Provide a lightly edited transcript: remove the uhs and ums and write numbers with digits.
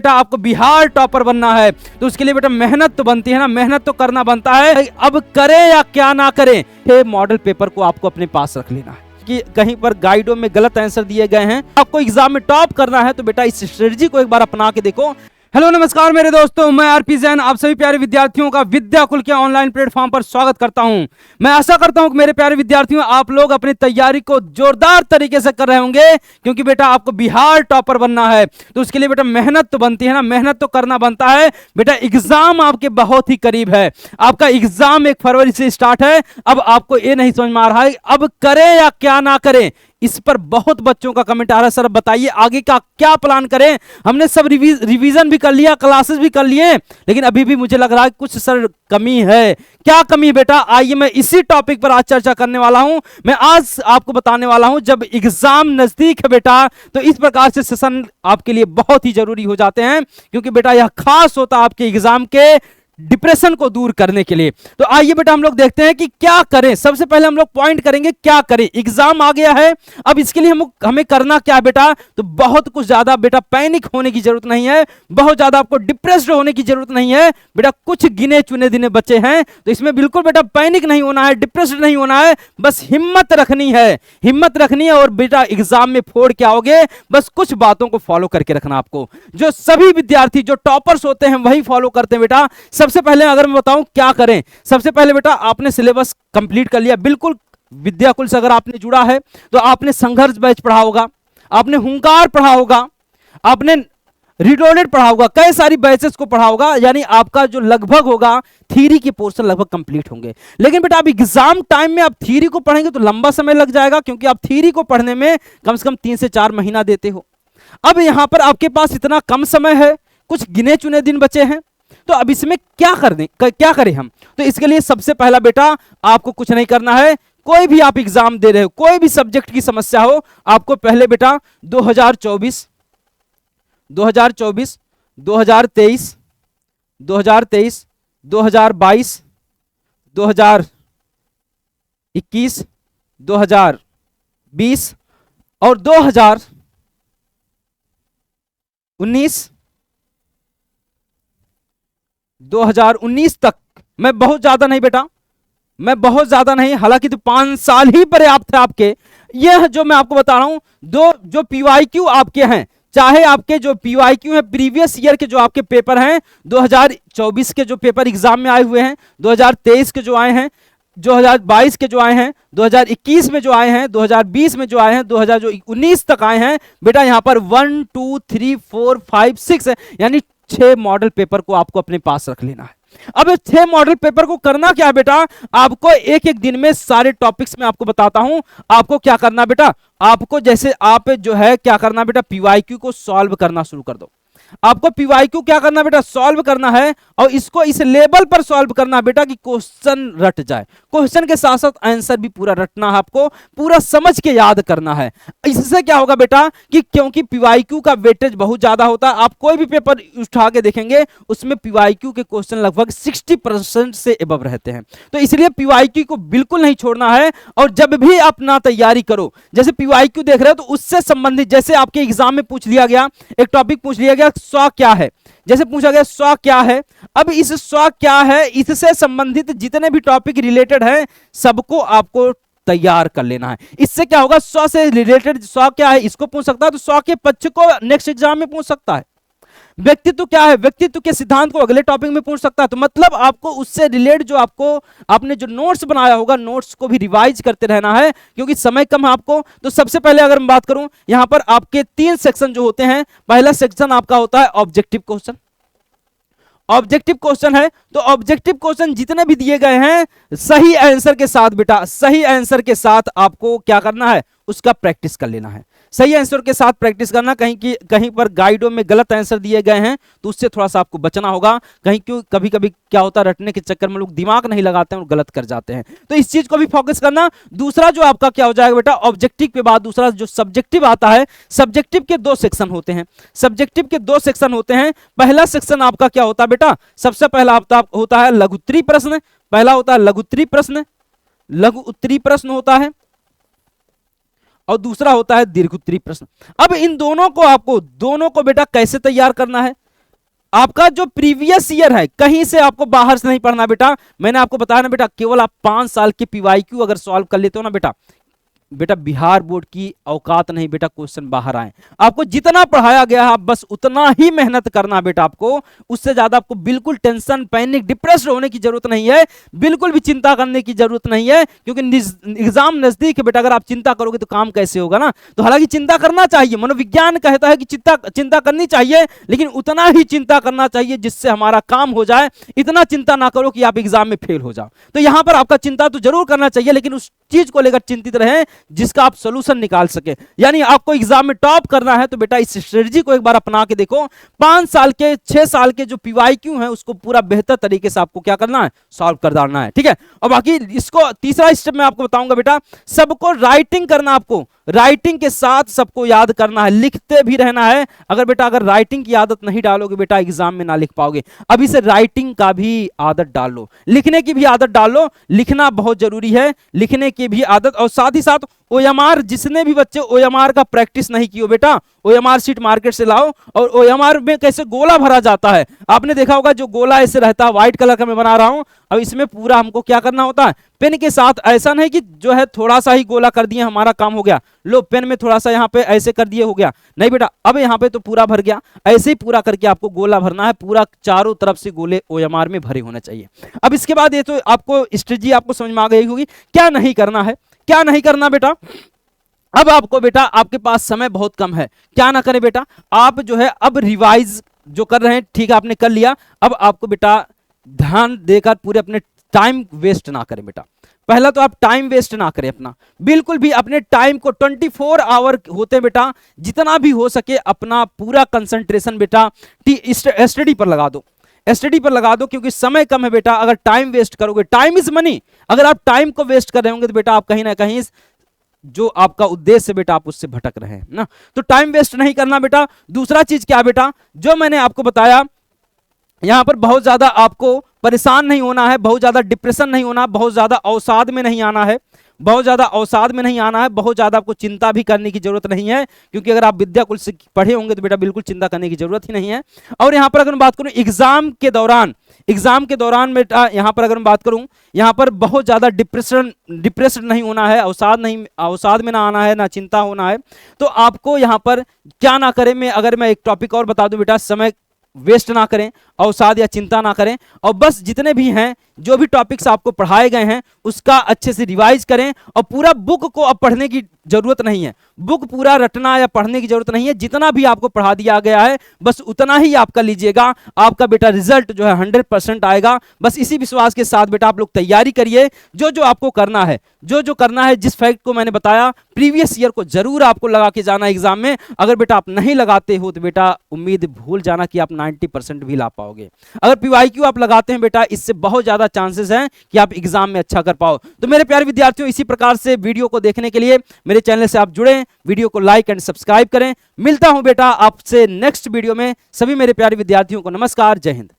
बेटा आपको बिहार टॉपर बनना है तो उसके लिए बेटा मेहनत तो बनती है ना, मेहनत तो करना बनता है। अब करें या क्या ना करें, ये मॉडल पेपर को आपको अपने पास रख लेना है कि कहीं पर गाइडों में गलत आंसर दिए गए हैं। आपको एग्जाम में टॉप करना है तो बेटा इस स्ट्रेटजी को एक बार अपना के देखो। हेलो नमस्कार मेरे दोस्तों, मैं आरपी जैन आप सभी प्यारे विद्यार्थियों का विद्याकुल के ऑनलाइन प्लेटफॉर्म पर स्वागत करता हूं। मैं आशा करता हूं कि मेरे प्यारे विद्यार्थियों आप लोग अपनी तैयारी को जोरदार तरीके से कर रहे होंगे, क्योंकि बेटा आपको बिहार टॉपर बनना है तो उसके लिए बेटा मेहनत तो बनती है ना, मेहनत तो करना बनता है। बेटा एग्जाम आपके बहुत ही करीब है, आपका एग्जाम 1 फरवरी से स्टार्ट है। अब आपको ये नहीं समझ में आ रहा है अब करें या क्या ना करें, इस पर बहुत बच्चों का कमेंट आ रहा है, सर बताइए आगे का क्या प्लान करें। हमने सब रिवीजन भी कर लिया, क्लासेस भी कर लिए, लेकिन अभी भी मुझे लग रहा है कुछ सर कमी है। क्या कमी है बेटा, आइए मैं इसी टॉपिक पर आज चर्चा करने वाला हूं। मैं आज आपको बताने वाला हूं जब एग्जाम नजदीक है बेटा तो इस प्रकार से सेशन आपके लिए बहुत ही जरूरी हो जाते हैं, क्योंकि बेटा यह खास होता है आपके एग्जाम के डिप्रेशन को दूर करने के लिए। तो आइए बेटा हम लोग देखते हैं कि क्या करें। सबसे पहले हम लोग पॉइंट करेंगे क्या करें। एग्जाम आ गया है, अब इसके लिए हमें करना क्या है बेटा, तो बहुत कुछ ज्यादा बेटा पैनिक होने की जरूरत नहीं है, बहुत ज्यादा आपको डिप्रेस्ड होने की जरूरत नहीं है बेटा। कुछ गिने चुने दिन बचे हैं तो इसमें बिल्कुल बेटा पैनिक नहीं होना है, डिप्रेस्ड नहीं होना है, बस हिम्मत रखनी है, हिम्मत रखनी है। और बेटा एग्जाम में फोड़ के आओगे, बस कुछ बातों को फॉलो करके रखना आपको। जो सभी विद्यार्थी जो टॉपर्स होते हैं वही फॉलो करते हैं बेटा। सबसे पहले अगर मैं बताऊं क्या करें, सबसे पहले बेटा आपने सिलेबस कंप्लीट कर लिया, बिल्कुल विद्याकुल से अगर आपने जुड़ा है तो आपने संघर्ष बैच पढ़ा होगा, आपने हुंकार पढ़ा होगा, आपने रीलोडेड पढ़ा होगा, कई सारी बैचेस को पढ़ा होगा, यानी आपका जो लगभग होगा थ्योरी के पोर्शन लगभग कंप्लीट होंगे। लेकिन बेटा अब एग्जाम टाइम में आप थ्योरी को पढ़ेंगे तो लंबा समय लग जाएगा, क्योंकि आप थ्योरी को पढ़ने में कम से कम 3 से 4 महीना देते हो। अब यहां पर आपके पास इतना कम समय है, कुछ गिने चुने दिन बचे हैं, तो अब इसमें क्या करें हम। तो इसके लिए सबसे पहला बेटा आपको कुछ नहीं करना है। कोई भी आप एग्जाम दे रहे हो, कोई भी सब्जेक्ट की समस्या हो, आपको पहले बेटा 2024, 2024, 2023, 2023, 2022, 2021, 2020 और 2019 तक, मैं बहुत ज्यादा नहीं बेटा, मैं बहुत ज्यादा नहीं, हालांकि तो 5 साल ही पर्याप्त है आपके। यह जो मैं आपको बता रहा हूं, जो पीवाईक्यू आपके हैं, चाहे आपके जो पीवाईक्यू है प्रीवियस ईयर के जो आपके पेपर हैं, 2024 के जो पेपर एग्जाम में आए हुए हैं, 2023 के जो आए हैं, 2022 के जो आए हैं, 2021 में जो आए हैं, 2020 में जो आए हैं, 2019 तक आए हैं बेटा। यहां पर 1 2 3 4 5 6 है, यानी 6 मॉडल पेपर को आपको अपने पास रख लेना है। अब 6 मॉडल पेपर को करना क्या है बेटा, आपको एक एक दिन में सारे टॉपिक्स में आपको बताता हूं आपको क्या करना बेटा। आपको जैसे आप जो है क्या करना बेटा, पीवाईक्यू को सॉल्व करना शुरू कर दो। आपको पीवाईक्यू क्या करना बेटा, सॉल्व करना है, और इसको इस लेवल पर सॉल्व करना है बेटा कि क्वेश्चन रट जाए। क्वेश्चन के साथ साथ आंसर भी पूरा रटना है, आपको पूरा समझ के याद करना है। इससे क्या होगा बेटा कि क्योंकि पीवाईक्यू का वेटेज बहुत ज्यादा होता है, आप कोई भी पेपर उठा के देखेंगे उसमें पीवाईक्यू के क्वेश्चन लगभग 60% से एबव रहते हैं। तो इसलिए पीवाईक्यू को बिल्कुल नहीं छोड़ना है। और जब भी आप ना तैयारी करो, जैसे पीवाईक्यू देख रहे हो तो उससे संबंधित, जैसे आपके एग्जाम में पूछ लिया गया, एक टॉपिक पूछ लिया गया स्व क्या है, जैसे पूछा गया स्व क्या है, अब इस स्व क्या है इससे संबंधित जितने भी टॉपिक रिलेटेड हैं सबको आपको तैयार कर लेना है। इससे क्या होगा, स्व से रिलेटेड स्व क्या है इसको पूछ सकता है, तो स्व के पक्ष को नेक्स्ट एग्जाम में पूछ सकता है। व्यक्तित्व क्या है, व्यक्तित्व के सिद्धांत को अगले टॉपिक में पूछ सकता है। तो मतलब आपको उससे रिलेट जो आपने जो नोट्स बनाया होगा, नोट्स को भी रिवाइज करते रहना है, क्योंकि समय कम है आपको। तो सबसे पहले अगर मैं बात करूं, यहां पर आपके 3 सेक्शन जो होते हैं, पहला सेक्शन आपका होता है ऑब्जेक्टिव क्वेश्चन। ऑब्जेक्टिव क्वेश्चन है तो ऑब्जेक्टिव क्वेश्चन जितने भी दिए गए हैं सही आंसर के साथ बेटा, सही आंसर के साथ आपको क्या करना है, उसका प्रैक्टिस कर लेना है। सही आंसर के साथ प्रैक्टिस करना, कहीं पर गाइडों में गलत आंसर दिए गए हैं तो उससे थोड़ा सा आपको बचना होगा। क्यों कभी कभी क्या होता है, रटने के चक्कर में लोग दिमाग नहीं लगाते हैं और गलत कर जाते हैं, तो इस चीज को भी फोकस करना। दूसरा जो आपका क्या हो जाएगा बेटा, ऑब्जेक्टिव के बाद दूसरा जो सब्जेक्टिव आता है, सब्जेक्टिव के 2 सेक्शन होते हैं। सब्जेक्टिव के 2 सेक्शन होते हैं। पहला सेक्शन आपका क्या होता है बेटा, सबसे पहला होता है लघु उत्तरी प्रश्न। पहला होता है लघु उत्तरी प्रश्न, लघु उत्तरी प्रश्न होता है, और दूसरा होता है दीर्घ उत्तरी प्रश्न। अब इन दोनों को बेटा कैसे तैयार करना है, आपका जो प्रीवियस ईयर है कहीं से आपको बाहर से नहीं पढ़ना बेटा। मैंने आपको बताया ना बेटा, केवल आप 5 साल के पीवाईक्यू अगर सॉल्व कर लेते हो ना बेटा, बेटा बिहार बोर्ड की औकात नहीं बेटा क्वेश्चन बाहर आए। आपको जितना पढ़ाया गया है आप बस उतना ही मेहनत करना बेटा, आपको उससे ज्यादा आपको बिल्कुल टेंशन, पैनिक, डिप्रेस्ड होने की जरूरत नहीं है, बिल्कुल भी चिंता करने की जरूरत नहीं है, क्योंकि एग्जाम नजदीक है बेटा। अगर आप चिंता करोगे तो काम कैसे होगा ना। तो हालांकि चिंता करना चाहिए, मनोविज्ञान कहता है कि चिंता करनी चाहिए, लेकिन उतना ही चिंता करना चाहिए जिससे हमारा काम हो जाए। इतना चिंता ना करो कि आप एग्जाम में फेल हो जाओ। तो यहां पर आपका चिंता तो जरूर करना चाहिए, लेकिन उस चीज को लेकर चिंतित रहें जिसका आप सॉल्यूशन निकाल सके। यानी आपको एग्जाम में टॉप करना है तो बेटा इस स्ट्रेटजी को एक बार अपना के देखो। 5 साल के 6 साल के जो पीवाईक्यू है उसको पूरा बेहतर तरीके से आपको क्या करना है, सॉल्व कर डालना है, ठीक है। और बाकी इसको तीसरा स्टेप मैं आपको बताऊंगा बेटा, सबको राइटिंग करना, आपको राइटिंग के साथ सबको याद करना है, लिखते भी रहना है। अगर राइटिंग की आदत नहीं डालोगे बेटा एग्जाम में ना लिख पाओगे। अभी से राइटिंग का भी आदत डाल लो, लिखने की भी आदत डाल लो। लिखना बहुत जरूरी है, लिखने की भी आदत। और साथ ही साथ ओएमआर, जिसने भी बच्चे ओएमआर का प्रैक्टिस नहीं किए बेटा, ओएमआर शीट मार्केट से लाओ। और ओएमआर में कैसे गोला भरा जाता है आपने देखा होगा, जो गोला ऐसे रहता है, व्हाइट कलर का मैं बना रहा हूं। अब इसमें पूरा हमको क्या करना होता है, पेन के साथ। ऐसा नहीं कि जो है थोड़ा सा ही गोला कर दिए हमारा काम हो गया, लो पेन में थोड़ा सा यहाँ पे ऐसे कर दिए हो गया, नहीं बेटा। अब यहाँ पे तो पूरा भर गया, ऐसे ही पूरा करके आपको गोला भरना है, पूरा चारों तरफ से गोले ओएमआर में भरे होने चाहिए। अब इसके बाद ये तो आपको स्ट्रेटजी आपको समझ में आ गई होगी। क्या नहीं करना है, क्या नहीं करना बेटा। अब आपको बेटा, आपके पास समय बहुत कम है, क्या ना करें बेटा, आप जो है अब रिवाइज जो कर रहे हैं ठीक है आपने कर लिया। अब आपको बेटा ध्यान देकर पूरे अपने टाइम वेस्ट ना करें बेटा। पहला तो आप टाइम वेस्ट ना करें अपना, बिल्कुल भी अपने टाइम को 24 आवर होते हैं बेटा, जितना भी हो सके अपना पूरा कंसंट्रेशन बेटा स्टडी पर लगा दो, स्टडी पर लगा दो, क्योंकि समय कम है बेटा। अगर टाइम वेस्ट करोगे, टाइम इज मनी, अगर आप टाइम को वेस्ट कर रहे होंगे तो बेटा आप कहीं ना कहीं जो आपका उद्देश्य बेटा आप उससे भटक रहे हैं ना। तो टाइम वेस्ट नहीं करना बेटा। दूसरा चीज क्या बेटा, जो मैंने आपको बताया, यहां पर बहुत ज्यादा आपको परेशान नहीं होना है, बहुत ज्यादा डिप्रेशन नहीं होना, बहुत ज्यादा अवसाद में नहीं आना है, बहुत ज्यादा अवसाद में नहीं आना है, बहुत ज्यादा आपको चिंता भी करने की जरूरत नहीं है, क्योंकि अगर आप विद्याकुल से पढ़े होंगे तो बेटा बिल्कुल चिंता करने की जरूरत ही नहीं है। और यहां पर अगर मैं बात करूं एग्जाम के दौरान बेटा, यहां पर अगर मैं बात करूं, यहां पर बहुत ज्यादा डिप्रेशन नहीं होना है, अवसाद में ना आना है, ना चिंता होना है। तो आपको यहां पर क्या ना करें, अगर मैं एक टॉपिक और बता दूं बेटा, समय वेस्ट ना करें, अवसाद या चिंता ना करें, और बस जितने भी हैं, जो भी टॉपिक्स आपको पढ़ाए गए हैं उसका अच्छे से रिवाइज करें। और पूरा बुक को अब पढ़ने की जरूरत नहीं है, बुक पूरा रटना या पढ़ने की जरूरत नहीं है, जितना भी आपको पढ़ा दिया गया है बस उतना ही आपका लीजिएगा, आपका बेटा रिजल्ट जो है 100% आएगा। बस इसी विश्वास के साथ बेटा आप लोग तैयारी करिए। जो जो आपको करना है, जो करना है, जिस फैक्ट को मैंने बताया, प्रीवियस ईयर को जरूर आपको लगा के जाना एग्जाम में। अगर बेटा आप नहीं लगाते हो तो बेटा उम्मीद भूल जाना कि आप 90% भी ला पाओगे। अगर पीवाईक्यू आप लगाते हैं बेटा, इससे बहुत ज्यादा चांसेस हैं कि आप एग्जाम में अच्छा कर पाओ। तो मेरे प्यारे विद्यार्थियों, इसी प्रकार से वीडियो को देखने के लिए मेरे चैनल से आप जुड़ें, वीडियो को लाइक एंड सब्सक्राइब करें। मिलता हूं बेटा आपसे नेक्स्ट वीडियो में। सभी मेरे प्यारे विद्यार्थियों को नमस्कार, जय हिंद।